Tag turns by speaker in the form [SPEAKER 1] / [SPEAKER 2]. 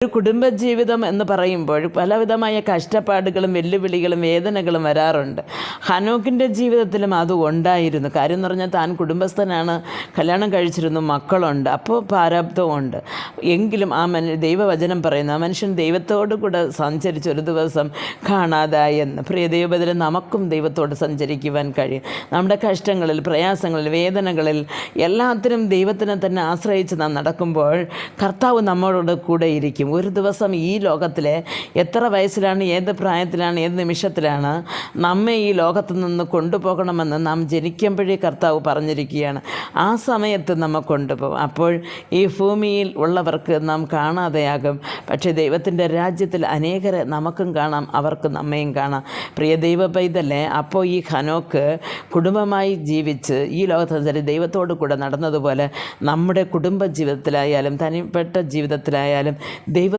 [SPEAKER 1] ഒരു കുടുംബജീവിതം എന്ന് പറയുമ്പോൾ പലവിധമായ കഷ്ടപ്പാടുകളും വെല്ലുവിളികളും വേദനകളും വരാറുണ്ട്. ഹനോക്കിൻ്റെ ജീവിതത്തിലും അത് ഉണ്ടായിരുന്നു. കാര്യം എന്ന് പറഞ്ഞാൽ താൻ കുടുംബസ്ഥനാണ്, കല്യാണം കഴിച്ചിരുന്നു, മക്കളുണ്ട്, അപ്പോൾ പ്രാരാബ്ധമുണ്ട്. എങ്കിലും ദൈവവചനം പറയുന്നു, ആ മനുഷ്യൻ ദൈവത്തോട് കൂടെ സഞ്ചരിച്ച് ഒരു ദിവസം കാണാതായി എന്ന്. പ്രിയ ദൈവബദലും നമുക്കും ദൈവത്തോട് സഞ്ചരിക്കുവാൻ കഴിയും. നമ്മുടെ കഷ്ടങ്ങളിൽ, പ്രയാസങ്ങളിൽ, വേദനകളിൽ എല്ലാത്തിനും ദൈവത്തിനെ തന്നെ ആശ്രയിച്ച് നാം നടക്കുമ്പോൾ കർത്താവ് നമ്മളോട് കൂടെ ഇരിക്കും. ഒരു ദിവസം ഈ ലോകത്തിലെ എത്ര വയസ്സിലാണ്, ഏത് പ്രായത്തിലാണ്, ഏത് നിമിഷത്തിലാണ് നമ്മെ ഈ ലോകത്തു നിന്ന് കൊണ്ടുപോകണമെന്ന് നാം ജനിക്കുമ്പോഴേ കർത്താവ് പറഞ്ഞിരിക്കുകയാണ്. ആ സമയത്ത് നമ്മെ കൊണ്ടുപോകും. അപ്പോൾ ഈ ഭൂമിയിൽ ഉള്ളവർക്ക് നാം കാണാതെയാകും. പക്ഷേ ദൈവത്തിൻ്റെ രാജ്യത്തിൽ അനേകരെ നമുക്കും കാണാം, അവർക്ക് നമ്മയും കാണാം. പ്രിയ ദൈവ പൈതലേ, അപ്പോൾ ഈ ഹനോക്ക് കുടുംബമായി ജീവിച്ച് ഈ ലോകത്ത് ദൈവത്തോട് കൂടെ നടന്നതുപോലെ നമ്മുടെ കുടുംബ ജീവിതത്തിലായാലും തനിപ്പെട്ട ജീവിതത്തിലായാലും